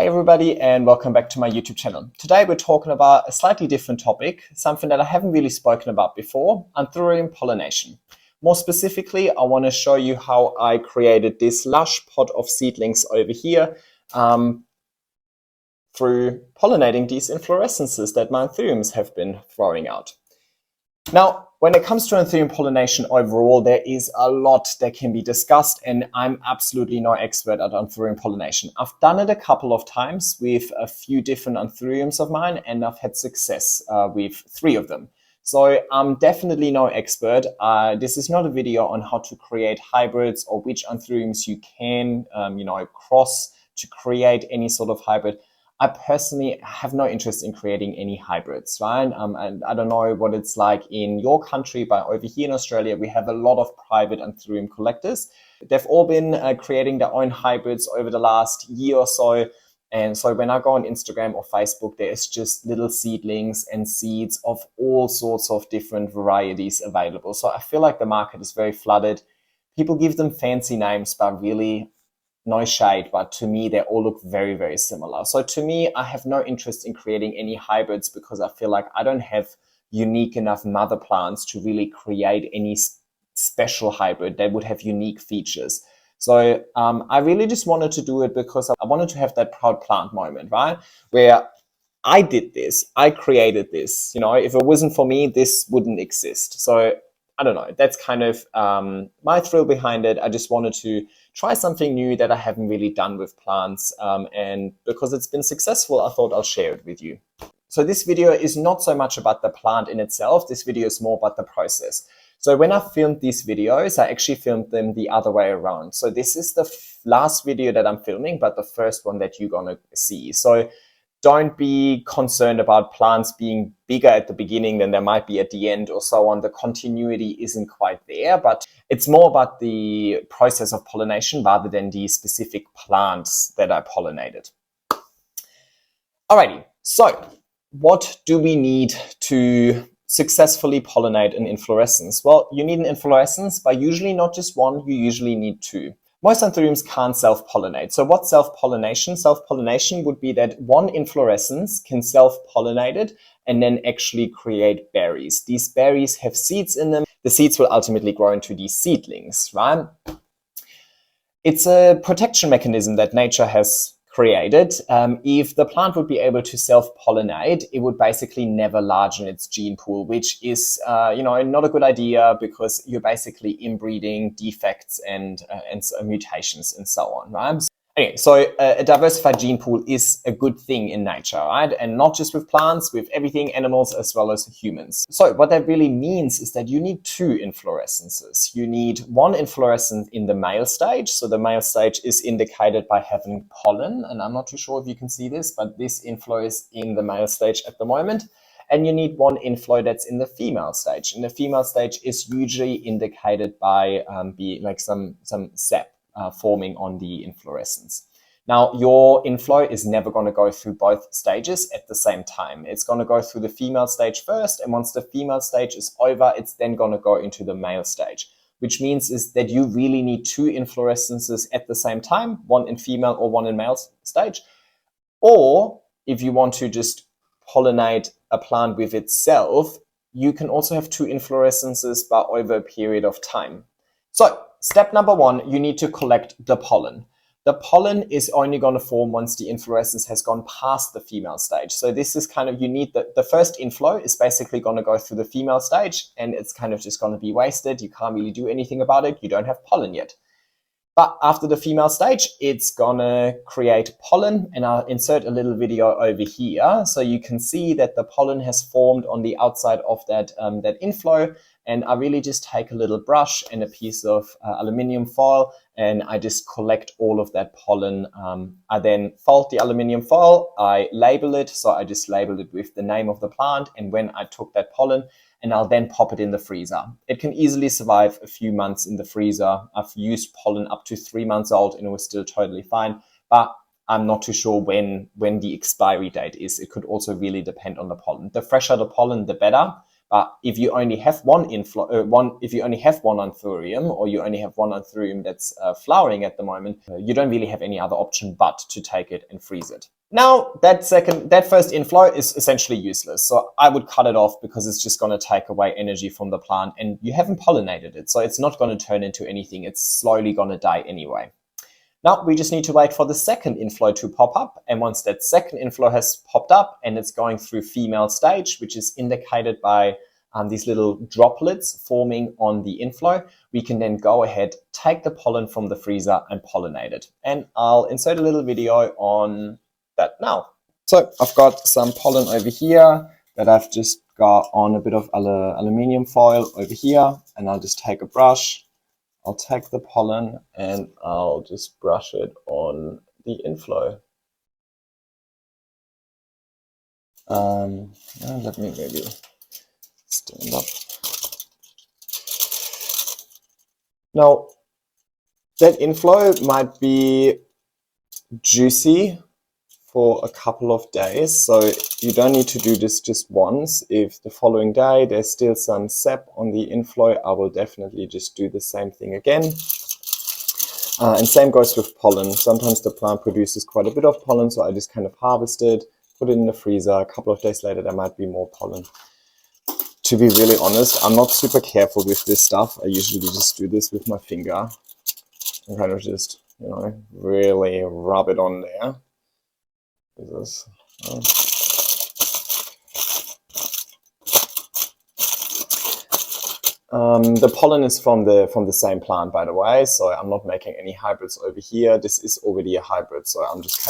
Hi everybody and welcome back to my YouTube channel. Today we're talking about a slightly different topic, something that I haven't really spoken about before, Anthurium pollination. More specifically, I want to show you how I created this lush pot of seedlings over here through pollinating these inflorescences that my Anthuriums have been throwing out. Now, when it comes to Anthurium pollination overall, there is a lot that can be discussed, and I'm absolutely no expert at Anthurium pollination. I've done it a couple of times with a few different Anthuriums of mine, and I've had success with 3 of them. So I'm definitely no expert. This is not a video on how to create hybrids or which Anthuriums you can, cross to create any sort of hybrid. I personally have no interest in creating any hybrids, right? And I don't know what it's like in your country, but over here in Australia, we have a lot of private Anthurium collectors. They've all been creating their own hybrids over the last year or so. And so when I go on Instagram or Facebook, there's just little seedlings and seeds of all sorts of different varieties available. So I feel like the market is very flooded. People give them fancy names, but really, no shade, but to me, they all look very, very similar. So to me, I have no interest in creating any hybrids because I feel like I don't have unique enough mother plants to really create any special hybrid that would have unique features. So I really just wanted to do it because I wanted to have that proud plant moment, right? Where I did this, I created this. If it wasn't for me, this wouldn't exist. So I don't know, that's kind of my thrill behind it. I just wanted to try something new that I haven't really done with plants. And because it's been successful, I thought I'll share it with you. So this video is not so much about the plant in itself. This video is more about the process. So when I filmed these videos, I actually filmed them the other way around. So this is the last video that I'm filming, but the first one that you're going to see. So don't be concerned about plants being bigger at the beginning than they might be at the end or so on. The continuity isn't quite there, but it's more about the process of pollination rather than the specific plants that I pollinated. Alrighty, so what do we need to successfully pollinate an inflorescence? Well, you need an inflorescence, but usually not just one, you usually need 2. Most Anthuriums can't self-pollinate. So what's self-pollination? Self-pollination would be that one inflorescence can self-pollinate it and then actually create berries. These berries have seeds in them. The seeds will ultimately grow into these seedlings, right? It's a protection mechanism that nature has created. If the plant would be able to self-pollinate, it would basically never largen its gene pool, which is, not a good idea because you're basically inbreeding defects and mutations and so on, right? Anyway, so a diversified gene pool is a good thing in nature, right? And not just with plants, with everything, animals as well as humans. So what that really means is that you need 2 inflorescences. You need one inflorescence in the male stage. So the male stage is indicated by having pollen. And I'm not too sure if you can see this, but this inflow is in the male stage at the moment. And you need one inflow that's in the female stage. And the female stage is usually indicated by some sap forming on the inflorescence. Now, your inflow is never going to go through both stages at the same time. It's going to go through the female stage first, and once the female stage is over, it's then going to go into the male stage, which means is that you really need 2 inflorescences at the same time, one in female or one in male stage. Or if you want to just pollinate a plant with itself, you can also have 2 inflorescences but over a period of time. So step number 1, you need to collect the pollen. The pollen is only going to form once the inflorescence has gone past the female stage. So this is kind of, you need the first inflow is basically going to go through the female stage and it's kind of just going to be wasted. You can't really do anything about it. You don't have pollen yet. But after the female stage, it's going to create pollen, and I'll insert a little video over here so you can see that the pollen has formed on the outside of that inflow. And I really just take a little brush and a piece of aluminium foil and I just collect all of that pollen. I then fold the aluminium foil, I label it. So I just labeled it with the name of the plant and when I took that pollen, and I'll then pop it in the freezer. It can easily survive a few months in the freezer. I've used pollen up to 3 months old and it was still totally fine. But I'm not too sure when the expiry date is. It could also really depend on the pollen. The fresher the pollen, the better. But if you only have one if you only have one Anthurium, or you only have one Anthurium that's flowering at the moment, you don't really have any other option but to take it and freeze it. Now, that first inflow is essentially useless. So I would cut it off because it's just going to take away energy from the plant, and you haven't pollinated it. So it's not going to turn into anything. It's slowly going to die anyway. Now we just need to wait for the second inflow to pop up. And once that second inflow has popped up and it's going through female stage, which is indicated by these little droplets forming on the inflow, we can then go ahead, take the pollen from the freezer and pollinate it. And I'll insert a little video on that now. So I've got some pollen over here that I've just got on a bit of aluminium foil over here. And I'll just take a brush. I'll take the pollen and I'll just brush it on the inflow. Let me maybe stand up. Now, that inflow might be juicy for a couple of days, so you don't need to do this just once. If the following day there's still some sap on the inflow, I will definitely just do the same thing again. And same goes with pollen. Sometimes the plant produces quite a bit of pollen, so I just kind of harvest it, put it in the freezer. A couple of days later there might be more pollen. To be really honest, I'm not super careful with this stuff. I usually just do this with my finger and kind of just, you know, really rub it on there. The pollen is from the same plant, by the way, so I'm not making any hybrids over here. This is already a hybrid, so I'm just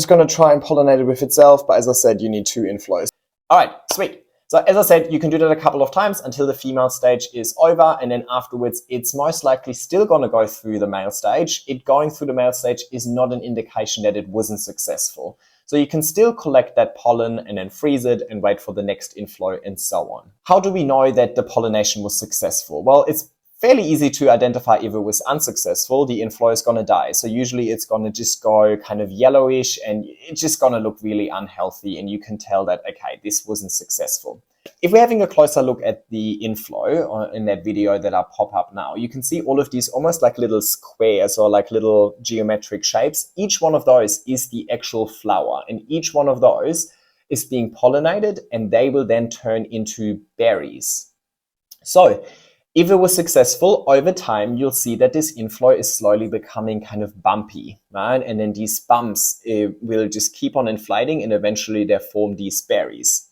going to try and pollinate it with itself, but as I said, you need 2 inflows. All right, sweet. So as I said, you can do that a couple of times until the female stage is over, and then afterwards it's most likely still going to go through the male stage. It going through the male stage is not an indication that it wasn't successful. So you can still collect that pollen and then freeze it and wait for the next inflow and so on. How do we know that the pollination was successful? Well, it's fairly easy to identify if it was unsuccessful. The inflow is going to die. So usually it's going to just go kind of yellowish and it's just going to look really unhealthy. And you can tell that, okay, this wasn't successful. If we're having a closer look at the inflow in that video that I'll pop up now, you can see all of these almost like little squares or like little geometric shapes. Each one of those is the actual flower, and each one of those is being pollinated, and they will then turn into berries. So if it was successful, over time, you'll see that this inflow is slowly becoming kind of bumpy, right? And then these bumps will just keep on inflating, and eventually they form these berries.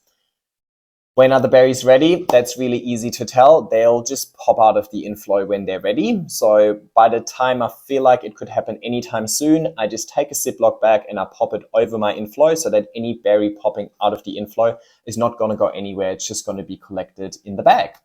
When are the berries ready? That's really easy to tell. They'll just pop out of the inflow when they're ready. So by the time I feel like it could happen anytime soon, I just take a Ziploc bag and I pop it over my inflow so that any berry popping out of the inflow is not going to go anywhere. It's just going to be collected in the bag.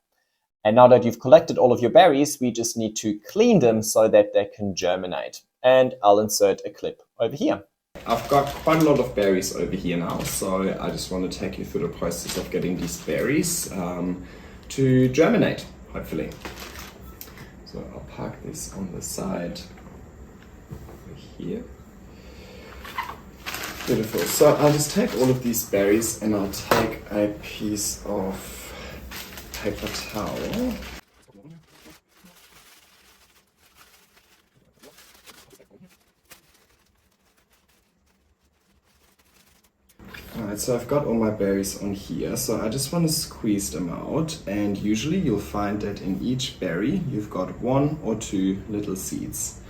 And now that you've collected all of your berries, we just need to clean them so that they can germinate. And I'll insert a clip over here. I've got quite a lot of berries over here now, so I just want to take you through the process of getting these berries to germinate, hopefully. So I'll park this on the side over here. Beautiful. So I'll just take all of these berries and I'll take a piece of paper towel. Alright, so I've got all my berries on here, so I just want to squeeze them out, and usually you'll find that in each berry you've got 1 or 2 little seeds.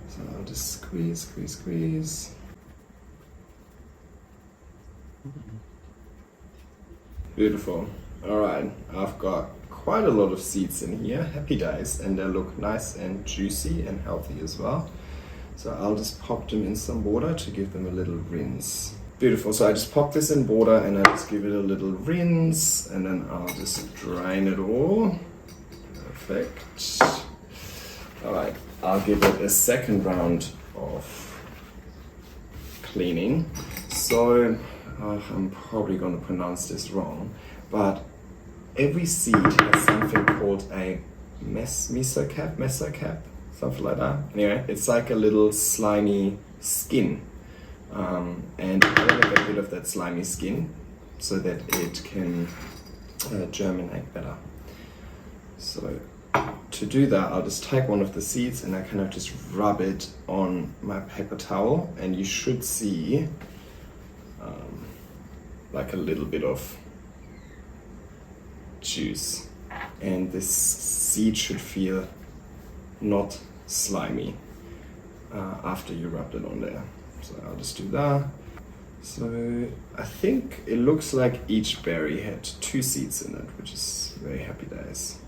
So I'll just squeeze. Beautiful. Alright, I've got quite a lot of seeds in here, happy days, and they look nice and juicy and healthy as well. So I'll just pop them in some water to give them a little rinse. Beautiful, so I just pop this in water and I just give it a little rinse, and then I'll just drain it all. Perfect. Alright, I'll give it a second round of cleaning. So, I'm probably going to pronounce this wrong, but every seed has something called a mesocap, something like that. Anyway, it's like a little slimy skin. And how do I get rid of that slimy skin? so that it can germinate better. So to do that, I'll just take one of the seeds and I kind of just rub it on my paper towel, and you should see like a little bit of juice, and this seed should feel not slimy after you rubbed it on there. So I'll just do that. So I think it looks like each berry had 2 seeds in it, which is very happy days.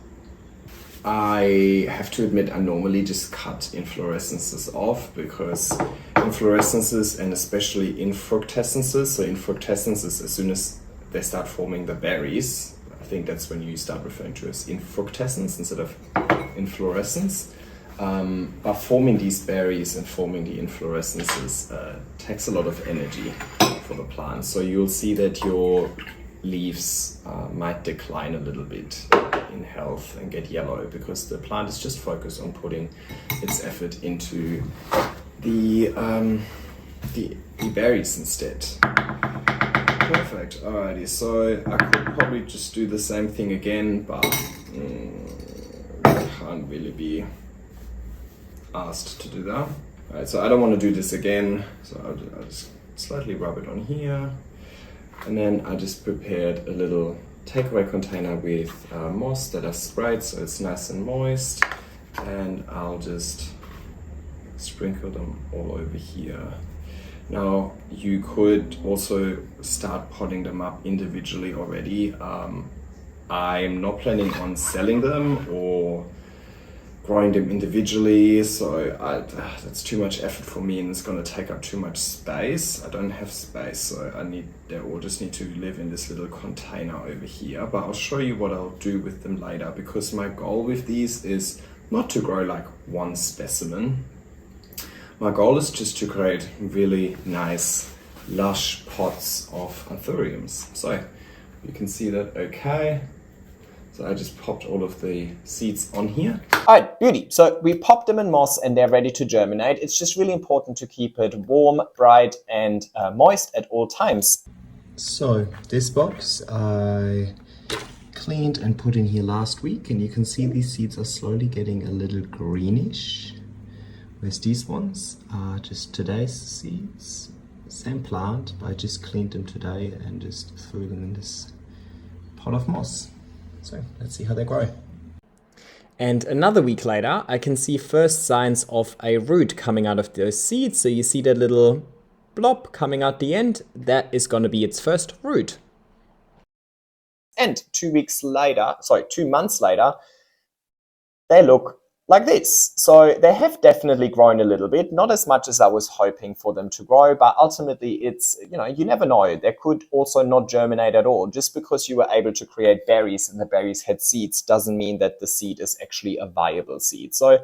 I have to admit, I normally just cut inflorescences off, because inflorescences, and especially infructescences, so infructescences, as soon as they start forming the berries, I think that's when you start referring to as infructescence instead of inflorescence. But forming these berries and forming the inflorescences takes a lot of energy for the plant. So you'll see that your leaves might decline a little bit in health and get yellow, because the plant is just focused on putting its effort into the berries instead. Perfect. Alrighty, so I could probably just do the same thing again, but can't really be asked to do that. Alright, so I don't want to do this again, so I'll just slightly rub it on here, and then I just prepared a little takeaway container with moss that I sprayed so it's nice and moist, and I'll just sprinkle them all over here. Now you could also start potting them up individually already. I'm not planning on selling them or growing them individually, so that's too much effort for me and it's going to take up too much space. I don't have space, so they all just need to live in this little container over here. But I'll show you what I'll do with them later, because my goal with these is not to grow like one specimen. My goal is just to create really nice, lush pots of Anthuriums. So you can see that okay. So I just popped all of the seeds on here. All right, beauty. So we popped them in moss and they're ready to germinate. It's just really important to keep it warm, bright, and moist at all times. So this box I cleaned and put in here last week, and you can see these seeds are slowly getting a little greenish. Whereas these ones are just today's seeds. Same plant, but I just cleaned them today and just threw them in this pot of moss. So let's see how they grow. And another week later, I can see first signs of a root coming out of those seeds. So you see that little blob coming out the end. That is going to be its first root. And 2 months later, they look like this. So they have definitely grown a little bit, not as much as I was hoping for them to grow, but ultimately it's, you never know. They could also not germinate at all. Just because you were able to create berries and the berries had seeds doesn't mean that the seed is actually a viable seed. So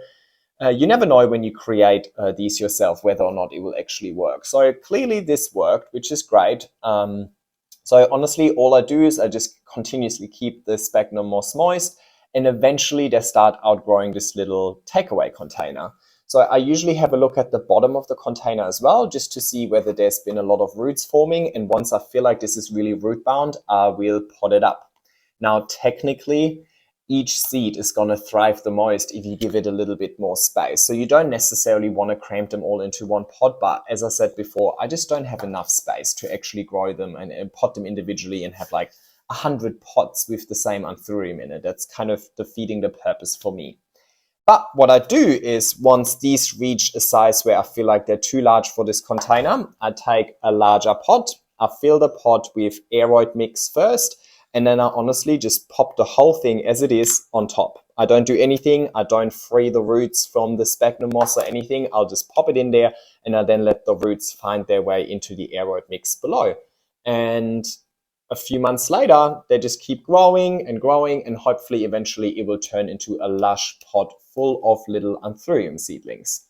you never know when you create these yourself whether or not it will actually work. So clearly this worked, which is great. So honestly, all I do is I just continuously keep the sphagnum moss moist, and eventually they start outgrowing this little takeaway container. So I usually have a look at the bottom of the container as well, just to see whether there's been a lot of roots forming. And once I feel like this is really root bound, I will pot it up. Now, technically, each seed is going to thrive the most if you give it a little bit more space. So you don't necessarily want to cramp them all into one pot, but as I said before, I just don't have enough space to actually grow them and pot them individually and have like 100 pots with the same Anthurium in it. That's kind of defeating the purpose for me. But what I do is once these reach a size where I feel like they're too large for this container, I take a larger pot, I fill the pot with aeroid mix first, and then I honestly just pop the whole thing as it is on top. I don't do anything. I don't free the roots from the sphagnum moss or anything. I'll just pop it in there and I then let the roots find their way into the aeroid mix below. And a few months later, they just keep growing, and hopefully eventually it will turn into a lush pot full of little Anthurium seedlings.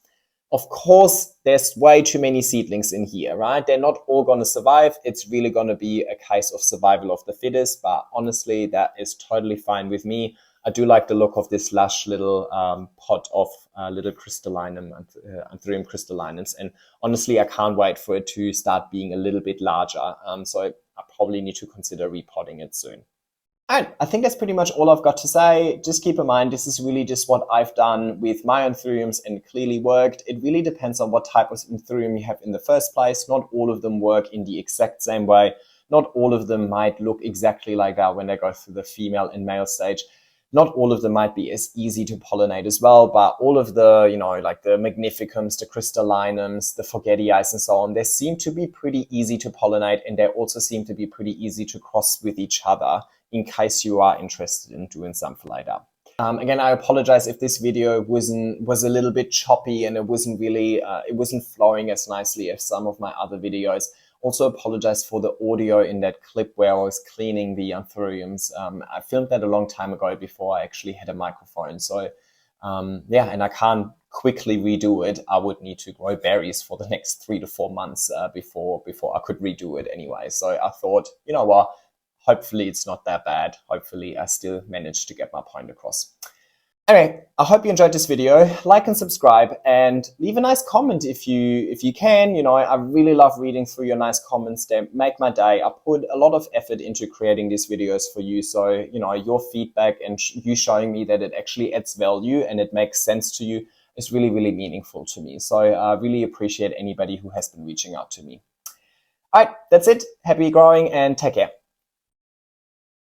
Of course, there's way too many seedlings in here, right? They're not all going to survive. It's really going to be a case of survival of the fittest, but honestly, that is totally fine with me. I do like the look of this lush little pot of little crystallinum, Anthurium crystallinums. And honestly, I can't wait for it to start being a little bit larger. So I probably need to consider repotting it soon. And I think that's pretty much all I've got to say. Just keep in mind, this is really just what I've done with my Anthuriums and clearly worked. It really depends on what type of Anthurium you have in the first place. Not all of them work in the exact same way. Not all of them might look exactly like that when they go through the female and male stage. Not all of them might be as easy to pollinate as well, but all of the, like the magnificums, the crystallinums, the forgetty eyes and so on, they seem to be pretty easy to pollinate, and they also seem to be pretty easy to cross with each other in case you are interested in doing something like that. Again, I apologize if this video was a little bit choppy and it wasn't really, it wasn't flowing as nicely as some of my other videos. Also apologize for the audio in that clip where I was cleaning the Anthuriums. I filmed that a long time ago before I actually had a microphone. So yeah, and I can't quickly redo it. I would need to grow berries for the next 3 to 4 months before I could redo it anyway. So I thought, you know what, hopefully it's not that bad. Hopefully I still managed to get my point across. Anyway, I hope you enjoyed this video. Like and subscribe, and leave a nice comment if you can. I really love reading through your nice comments. They make my day. I put a lot of effort into creating these videos for you. So, your feedback and you showing me that it actually adds value and it makes sense to you is really, really meaningful to me. So I really appreciate anybody who has been reaching out to me. All right, that's it. Happy growing and take care.